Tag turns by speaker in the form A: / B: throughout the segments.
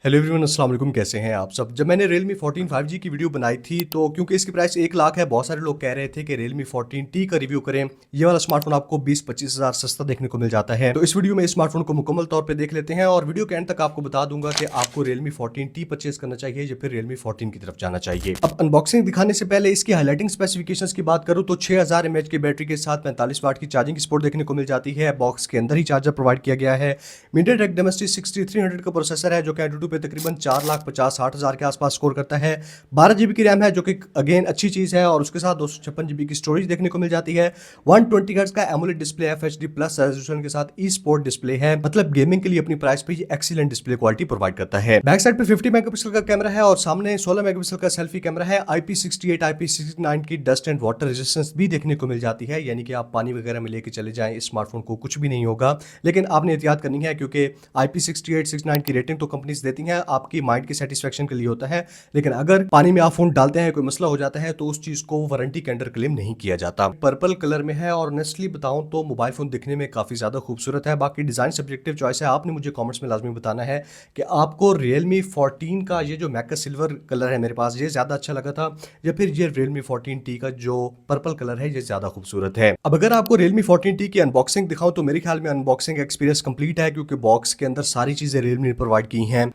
A: Hello everyone, अस्सलाम वालेकुम। कैसे हैं आप सब। जब मैंने Realme 14 5G की वीडियो बनाई थी तो क्योंकि इसकी प्राइस 1 लाख है, बहुत सारे लोग कह रहे थे कि Realme 14T का रिव्यू करें। ये वाला स्मार्टफोन आपको 20-25 हज़ार सस्ता देखने को मिल जाता है। तो इस वीडियो में इस स्मार्टफोन को मुकम्मल तौर पे देख लेते हैं और वीडियो के एंड तक आपको बता दूंगा कि आपको Realme 14T परचेज करना चाहिए या फिर Realme 14 की तरफ जाना चाहिए। अब अनबॉक्सिंग दिखाने से पहले इसकी हाईलाइटिंग स्पेसिफिकेशंस की बात करूँ तो 6000 mAh की बैटरी के साथ 45 वाट की चार्जिंग सपोर्ट देखने को मिल जाती है। बॉक्स के अंदर ही चार्जर प्रोवाइड किया गया है। MediaTek Dimensity 6300 का प्रोसेसर है जो कि Antutu पे तकरीबन 4,50,60,000 के आसपास स्कोर करता है। 12 GB की रैम है जो कि अगेन अच्छी चीज़ है और उसके साथ 256 GB की स्टोरेज देखने को मिल जाती है। 120 हर्ट्ज का AMOLED display FHD plus resolution के साथ ई स्पोर्ट डिस्प्ले है। मतलब गेमिंग के लिए अपनी प्राइस पे ये एक्सीलेंट डिस्प्ले क्वालिटी प्रोवाइड करता है। बैक साइड पे 50 मेगापिक्सल का कैमरा है और सामने 16 मेगापिक्सल का सेल्फी कैमरा है। IP68 IP69 की डस्ट एंड वाटर रेजिस्टेंस भी देखने को मिल जाती है, यानी कि आप पानी वगैरह में लेके चले जाएं इस स्मार्टफोन को कुछ भी नहीं होगा। लेकिन आपने एहतियात करनी है क्योंकि IP68 69 की रेटिंग तो कंपनीज देती हैं, आपकी माइंड की सेटिस्फेक्शन के लिए होता है। लेकिन अगर पानी में आप फोन डालते हैं, कोई मसला हो जाता है तो उस चीज को वारंटी के अंडर क्लेम नहीं किया जाता। पर्पल कलर में है और ऑनेस्टली बताऊं तो मोबाइल फोन दिखने में काफी ज्यादा खूबसूरत है। बाकी डिजाइन सब्जेक्टिव चॉइस है, आपने मुझे कमेंट्स में लाजमी बताना है कि आपको Realme 14 का ये जो मैका सिल्वर कलर है मेरे पास, ये ज्यादा अच्छा लगा था या फिर ये Realme 14T का जो पर्पल कलर है ये ज्यादा खूबसूरत है। अब अगर आपको Realme 14T की अनबॉक्सिंग दिखाऊं तो मेरे ख्याल में अनबॉक्सिंग एक्सपीरियंस कंप्लीट है क्योंकि बॉक्स के अंदर सारी चीजें Realme ने प्रोवाइड की हैं।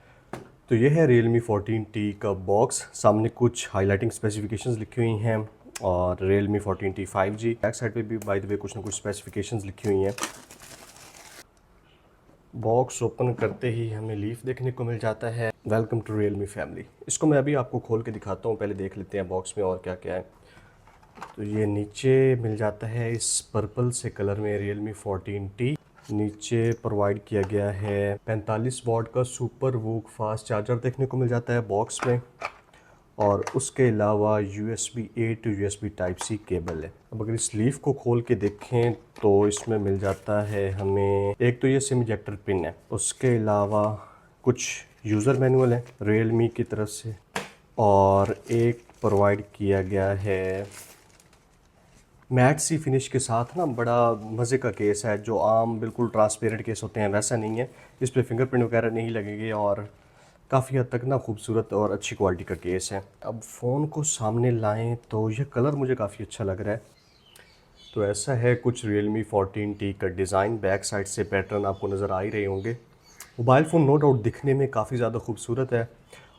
A: तो ये है Realme 14T का बॉक्स। सामने कुछ हाईलाइटिंग स्पेसिफिकेशंस लिखी हुई हैं और Realme 14T 5G। Back side पे भी बाय द वे कुछ ना कुछ स्पेसिफिकेशंस लिखी हुई हैं। बॉक्स ओपन करते ही हमें लीफ देखने को मिल जाता है, वेलकम टू Realme फैमिली। इसको मैं अभी आपको खोल के दिखाता हूँ, पहले देख लेते हैं बॉक्स में और क्या क्या है। तो ये नीचे मिल जाता है इस पर्पल से कलर में Realme 14T। नीचे प्रोवाइड किया गया है 45 वॉट का सुपर वूक फास्ट चार्जर देखने को मिल जाता है बॉक्स में और उसके अलावा USB A to USB Type-C cable है। अब अगर इस लीफ को खोल के देखें तो इसमें मिल जाता है हमें एक तो ये सिम इजेक्टर पिन है, उसके अलावा कुछ यूज़र मैनुअल है Realme की तरफ से और एक प्रोवाइड किया गया है मैट सी फिनिश के साथ ना बड़ा मज़े का केस है। जो आम बिल्कुल ट्रांसपेरेंट केस होते हैं वैसा नहीं है, इस पर फिंगरप्रिंट वगैरह नहीं लगेंगे और काफ़ी हद तक ना खूबसूरत और अच्छी क्वालिटी का केस है। अब फ़ोन को सामने लाएं तो यह कलर मुझे काफ़ी अच्छा लग रहा है। तो ऐसा है कुछ Realme 14T का डिज़ाइन। बैक साइड से पैटर्न आपको नज़र आ ही रहे होंगे। मोबाइल फ़ोन नो डाउट दिखने में काफ़ी ज़्यादा खूबसूरत है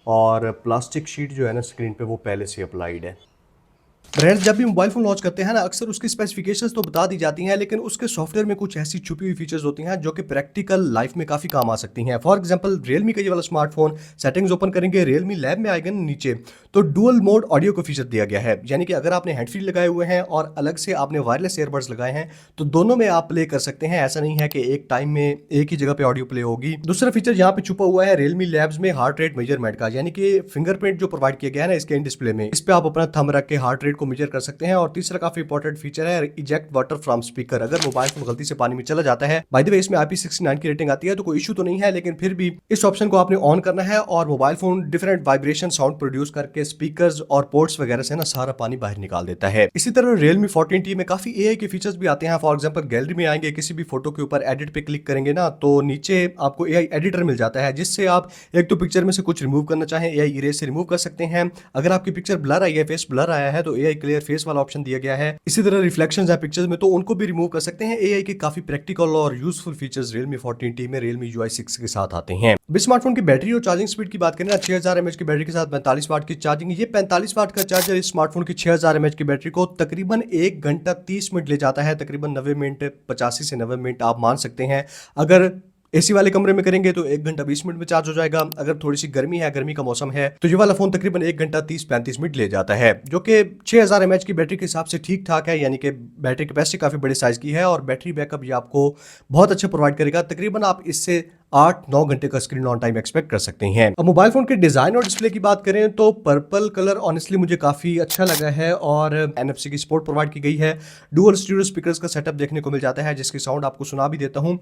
A: और प्लास्टिक शीट जो है ना स्क्रीन पे वो पहले से अप्लाइड है। ब्रांड्स जब भी मोबाइल फोन लॉन्च करते हैं ना, अक्सर उसकी स्पेसिफिकेशंस तो बता दी जाती हैं लेकिन उसके सॉफ्टवेयर में कुछ ऐसी छुपी हुई फीचर्स होती हैं जो कि प्रैक्टिकल लाइफ में काफ़ी काम आ सकती हैं। फॉर एग्जांपल Realme का ये वाला स्मार्टफोन सेटिंग्स ओपन करेंगे, Realme लैब में आएगा ना नीचे, तो डुअल मोड ऑडियो का फीचर दिया गया है। यानी कि अगर आपने हैंड फ्री लगाए हुए हैं और अलग से आपने वायरलेस ईयरबड्स लगाए हैं तो दोनों में आप प्ले कर सकते हैं। ऐसा नहीं है कि एक टाइम में एक ही जगह पे ऑडियो प्ले होगी। दूसरा फीचर यहाँ पे छुपा हुआ है Realme लैब्स में हार्ट रेट मेजरमेंट का, यानी कि फिंगरप्रिंट जो प्रोवाइड किया गया है ना इसके इन डिस्प्ले में, इस पे आप अपना थंब रख के हार्ट रेट को मेजर कर सकते हैं। और तीसरा काफी इंपॉर्टेंट फीचर है इजेक्ट वाटर फ्रॉम स्पीकर। अगर मोबाइल फोन गलती से पानी में चला जाता है, बाय द वे इसमें IP69 की रेटिंग आती है तो कोई इशू तो नहीं है, लेकिन फिर भी इस ऑप्शन को आपने ऑन करना है और mobile phone different vibration sound produce करके स्पीकर्स और पोर्ट्स वगैरह से ना सारा पानी बाहर निकाल देता है। इसी तरह Realme 14T में काफी AI के फीचर्स भी आते हैं। फॉर एग्जांपल गैलरी में आएंगे, किसी भी फोटो के ऊपर एडिट पे क्लिक करेंगे ना तो नीचे आपको AI एडिटर मिल जाता है, जिससे आप एक तो पिक्चर में से कुछ रिमूव करना चाहें AI इरेज से रिमूव कर सकते हैं। अगर आपकी पिक्चर ब्लर आई है, फेस ब्लर आया है तो AI क्लियर फेस वाला ऑप्शन दिया गया है। इसी तरह रिफ्लेक्शंस है पिक्चर्स में तो उनको भी रिमूव कर सकते हैं। AI के काफी प्रैक्टिकल और यूजफुल फीचर्स Realme 14T में Realme UI 6 के साथ आते हैं। स्मार्टफोन की बैटरी और चार्जिंग स्पीड की बात करें ना, 6000 mAh की बैटरी के साथ 45 वाट की चार्जिंग। ये 45 वाट का चार्जर इस स्मार्टफोन की 6000 mAh की बैटरी को तकरीबन 1 घंटा 30 मिनट ले जाता है। तकरीबन 90 मिनट 85 से 90 मिनट आप मान सकते हैं। अगर एसी वाले कमरे में करेंगे तो 1 घंटा 20 मिनट में चार्ज हो जाएगा। अगर थोड़ी सी गर्मी है, गर्मी का मौसम है, तो ये वाला फोन तकरीबन 1 घंटा 30-35 मिनट ले जाता है, जो कि 6000 mAh की बैटरी के हिसाब से ठीक ठाक है। यानी कि बैटरी कैपेसिटी काफी बड़े साइज की है और बैटरी बैकअप ये आपको बहुत अच्छा प्रोवाइड करेगा। तकरीबन आप इससे 8-9 घंटे का स्क्रीन ऑन टाइम एक्सपेक्ट कर सकते हैं। अब मोबाइल फोन के डिजाइन और डिस्प्ले की बात करें तो पर्पल कलर ऑनेस्टली मुझे काफी अच्छा लगा है और NFC की सपोर्ट प्रोवाइड की गई है। डुअल स्टीरियो स्पीकर्स का सेटअप देखने को मिल जाता है जिसकी साउंड आपको सुना भी देता हूँ।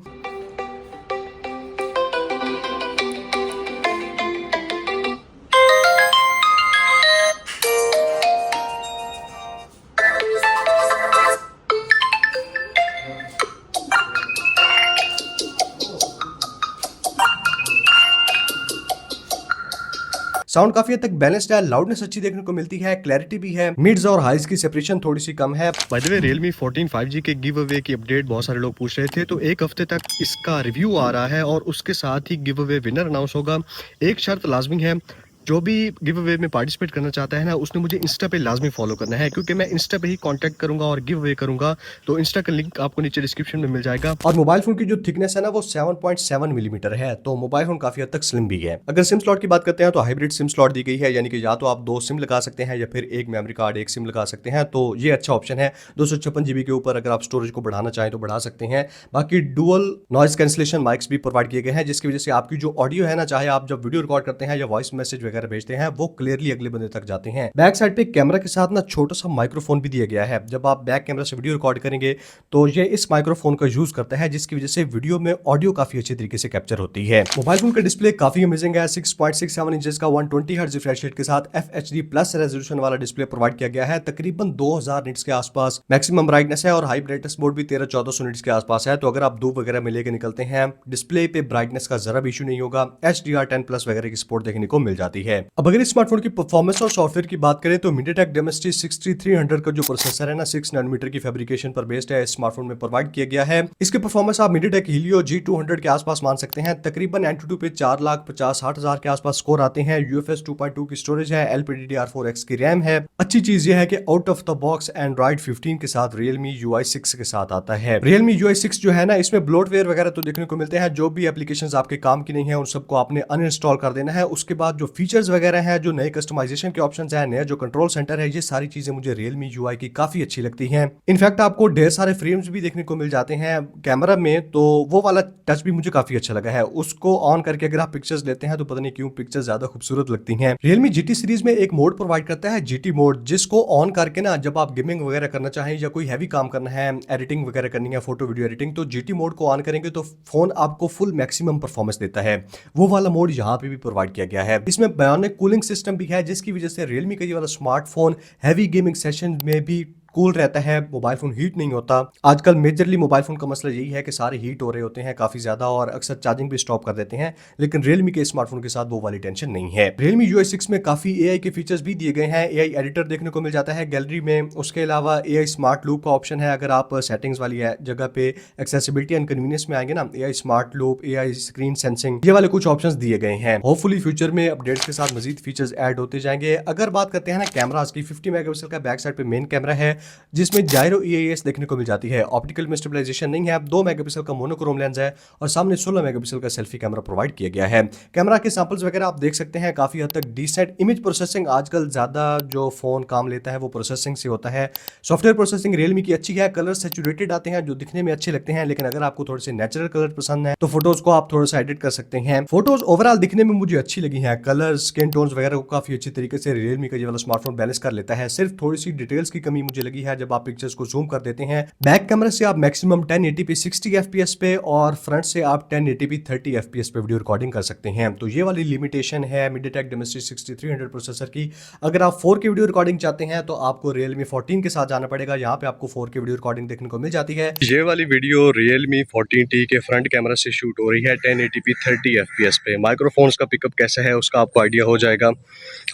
A: साउंड काफी हद तक बैलेंस्ड है, लाउडनेस अच्छी देखने को मिलती है, क्लैरिटी भी है, मिड्स और हाइज की सेपरेशन थोड़ी सी कम है। By the way Realme 14 5G के गिव अवे की अपडेट बहुत सारे लोग पूछ रहे थे, तो एक हफ्ते तक इसका रिव्यू आ रहा है और उसके साथ ही गिव अवे विनर अनाउंस होगा। एक शर्त लाजमी है, जो भी गिव अवे में पार्टिसिपेट करना चाहता है ना, उसने मुझे इंस्टा पे लाजमी फॉलो करना है, क्योंकि मैं इंस्टा पे ही कांटेक्ट करूंगा और गिव अवे करूंगा। तो इंस्टा का लिंक आपको नीचे डिस्क्रिप्शन में मिल जाएगा। और मोबाइल फोन की जो थिकनेस है ना, वो 7.7 मिलीमीटर है, तो मोबाइल फोन काफी हद तक स्लिम भी है। अगर सिम स्लॉट की बात करते हैं तो हाइब्रिड सिम स्लॉट दी गई है, यानी कि या तो आप 2 सिम लगा सकते हैं या फिर एक मेमोरी कार्ड एक सिम लगा सकते हैं, तो ये अच्छा ऑप्शन है। 256 GB के ऊपर अगर आप स्टोरेज को बढ़ाना चाहें तो बढ़ा सकते हैं। बाकी डुअल नॉइस कैंसिलेशन माइक्स भी प्रोवाइड किए गए हैं, जिसकी वजह से आपकी जो ऑडियो है ना, चाहे आप जब वीडियो रिकॉर्ड करते हैं या वॉइस मैसेज वगैरह भेजते हैं, वो क्लियरली अगले बंदे तक जाते हैं। बैक साइड पे कैमरा के साथ ना छोटा सा माइक्रोफोन भी दिया गया है। जब आप बैक कैमरा से वीडियो रिकॉर्ड करेंगे तो ये इस माइक्रोफोन का यूज करता है, जिसकी वजह से वीडियो में ऑडियो काफी अच्छे तरीके से कैप्चर होती है। मोबाइल फोन का डिस्प्ले काफी अमेजिंग है। 6.67 इंचेस का 120 हर्ट्ज रिफ्रेश रेट के साथ FHD प्लस रेजोल्यूशन वाला डिस्प्ले प्रोवाइड किया गया है। तकरीबन 2000 निट्स के आसपास मैक्सिमम ब्राइटनेस है और हाई ब्राइटनेस मोड भी 1300-1400 निट्स के आसपास है। तो अगर आप धूप वगैरह में लेके निकलते हैं, डिस्प्ले पे ब्राइटनेस का जरा भी इशू नहीं होगा। HDR10+ वगैरह की सपोर्ट देखने को मिल जाती है। अब अगर इस स्मार्टफोन की परफॉर्मेंस और सॉफ्टवेयर की बात करें तो MediaTek Dimensity 6300 का जो प्रोसेसर है ना, 6 नैनोमीटर की फैब्रिकेशन पर बेस्ड है, इस स्मार्टफोन में प्रोवाइड किया गया है। इसकी परफॉर्मेंस आप MediaTek Helio G200 के आसपास मान सकते हैं। तकरीबन Antutu पे 4,50,60,000 के आसपास स्कोर आते हैं। UFS 2.2 की स्टोरेज है, LPDDR4X की रैम है। अच्छी चीज यह है कि out of the box Android 15 के साथ Realme UI 6 के साथ आता है। Realme UI 6 जो है ना, इसमें ब्लोटवेयर वगैरह तो देखने को मिलते हैं। जो भी एप्लीकेशंस आपके काम की नहीं है, उन सबको आपने अनइंस्टॉल कर देना है। उसके बाद जो फीचर्स वगैरह हैं, जो नए कस्टमाइजेशन के ऑप्शंस हैं, नया जो कंट्रोल सेंटर है, ये सारी चीजें मुझे Realme UI की काफी अच्छी लगती हैं। इनफैक्ट आपको ढेर सारे फ्रेम्स भी देखने को मिल जाते हैं कैमरा में, तो वो वाला टच भी मुझे काफी अच्छा लगा है। उसको ऑन करके अगर आप पिक्चर्स लेते हैं तो पता नहीं क्यों पिक्चर्स ज्यादा खूबसूरत लगती हैं। Realme GT सीरीज में एक मोड प्रोवाइड करता है, GT मोड, जिसको ऑन करके ना, जब आप गेमिंग वगैरह करना चाहें या कोई हैवी काम करना है, एडिटिंग वगैरह करनी है, फोटो वीडियो एडिटिंग, तो GT मोड को ऑन करेंगे तो फोन आपको फुल मैक्सिमम परफॉर्मेंस देता है। वो वाला मोड यहाँ पे भी प्रोवाइड किया गया है। इसमें बायोनिक कूलिंग सिस्टम भी है, जिसकी वजह से Realme का ये वाला स्मार्टफोन हैवी गेमिंग सेशन में भी कूल रहता है। मोबाइल फोन हीट नहीं होता। आजकल मेजरली मोबाइल फोन का मसला यही है कि सारे हीट हो रहे होते हैं काफी ज्यादा और अक्सर चार्जिंग भी स्टॉप कर देते हैं, लेकिन Realme के स्मार्टफोन के साथ वो वाली टेंशन नहीं है। Realme UI 6 में काफी AI के फीचर्स भी दिए गए हैं। AI एडिटर देखने को मिल जाता है गैलरी में। उसके अलावा AI स्मार्ट लूप का ऑप्शन है। अगर आप सेटिंग्स वाली जगह पे एक्सेसिबिलिटी एंड कन्वीनियंस में आएंगे ना, AI smart loop, AI screen sensing, ये वाले कुछ ऑप्शंस दिए गए हैं। होपफुली फ्यूचर में अपडेट्स के साथ मजीद फीचर्स ऐड होते जाएंगे। अगर बात करते हैं ना कैमरास की, 50 मेगापिक्सल का बैक साइड पे मेन कैमरा है, जिसमें जायरो EIS देखने को मिल जाती है। ऑप्टिकल में स्टेबलाइजेशन नहीं है। 2 मेगापिक्सल का मोनोक्रोम लेंस है और सामने 16 मेगापिक्सल का सेल्फी कैमरा प्रोवाइड किया गया है। कैमरा के सैंपल्स वगैरह आप देख सकते हैं, काफी हद तक डिसेंट इमेज प्रोसेसिंग। आजकल ज्यादा जो फोन काम लेता है वो प्रोसेसिंग से होता है। सॉफ्टवेयर प्रोसेसिंग Realme की अच्छी है। कलर सैचुरेटेड आते हैं जो दिखने में अच्छे लगते हैं, लेकिन अगर आपको थोड़े से नेचुरल कलर पसंद है तो फोटोज को आप थोड़ा सा एडिट कर सकते हैं। फोटोज ओवरऑल दिखने में मुझे अच्छी लगी है। कलर, स्किन टोन्स वगैरह को काफी अच्छी तरीके से Realme का ये वाला स्मार्टफोन बैलेंस कर लेता है। सिर्फ थोड़ी सी डिटेल्स की कमी मुझे लगी है जब आप पिक्चर्स को जूम कर देते हैं। बैक कैमरा से आप मैक्सिमम 1080p 60 fps पे और फ्रंट से आप 1080p 30 fps पे वीडियो रिकॉर्डिंग कर सकते हैं। तो ये वाली लिमिटेशन है MediaTek Dimensity 6300 प्रोसेसर की। अगर आप 4K वीडियो रिकॉर्डिंग चाहते हैं तो आपको Realme 14 के साथ जाना पड़ेगा। यहाँ पे आपको 4K वीडियो रिकॉर्डिंग देखने को मिल जाती है। ये वाली वीडियो Realme 14T के फ्रंट कैमरा से शूट हो रही है 1080p 30 fps पे। माइक्रोफोन्स का पिकअप कैसा है उसका आपको आइडिया हो जाएगा।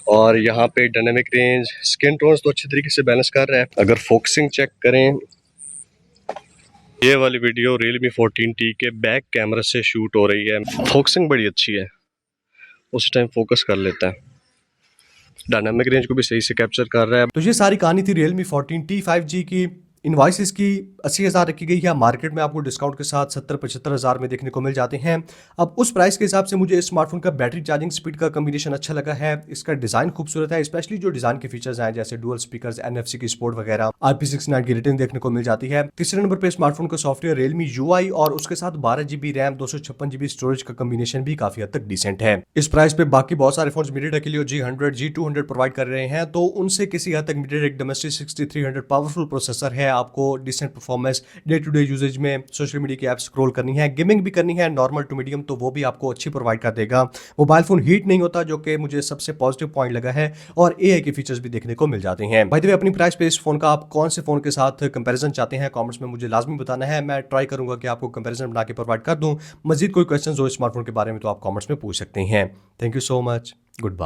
A: और यहाँ पे डायनेमिक रेंज, स्किन टोन्स तो अच्छी तरीके से बैलेंस कर रहा है। अगर फोकसिंग चेक करें, ये वाली वीडियो Realme 14T के बैक कैमरा से शूट हो रही है। फोकसिंग बड़ी अच्छी है, उस टाइम फोकस कर लेता है। डायनामिक रेंज को भी सही से कैप्चर कर रहा है। तो ये सारी कहानी थी Realme 14T 5G की। इनवॉइस की 80,000 रखी गई है। मार्केट में आपको डिस्काउंट के साथ 70-75 हज़ार में देखने को मिल जाते हैं। अब उस प्राइस के हिसाब से मुझे इस स्मार्टफोन का बैटरी चार्जिंग स्पीड का कम्बिनेशन अच्छा लगा है। इसका डिजाइन खूबसूरत है, स्पेशली जो डिजाइन के फीचर्स हैं जैसे डुअल स्पीकर्स, NFC की सपोर्ट वगैरह, IP69 की रेटिंग देखने को मिल जाती है। तीसरे नंबर पर स्मार्टफोन का सॉफ्टवेयर Realme UI और उसके साथ 12GB रैम 256GB स्टोरेज का कम्बिनेशन भी काफी हद तक डिसेंट है। इस प्राइस पे बाकी बहुत सारे phone MediaTek Helio G100, G200 provide कर रहे हैं, तो उनसे किसी हद तक MediaTek Dimensity 6300 पावरफुल प्रोसेसर है। आपको decent performance day to day usage में, सोशल मीडिया की ऐप्स स्क्रॉल करनी है, गेमिंग भी करनी है, नॉर्मल टू मीडियम, तो वो भी आपको अच्छी प्रोवाइड कर देगा। मोबाइल फोन हीट नहीं होता, जो कि मुझे सबसे पॉजिटिव पॉइंट लगा है, और AI के फीचर्स भी देखने को मिल जाते हैं। बाय द वे, अपनी प्राइस पे इस फोन का आप कौन से फोन के साथ कंपैरिजन चाहते हैं कमेंट्स में मुझे लाजमी बताना है। मैं ट्राई करूंगा कि आपको कंपैरिजन बना के प्रोवाइड कर दूं। मजीद कोई क्वेश्चन हो स्मार्टफोन के बारे में तो आप कमेंट्स में पूछ सकते हैं। Thank you so much. Good bye.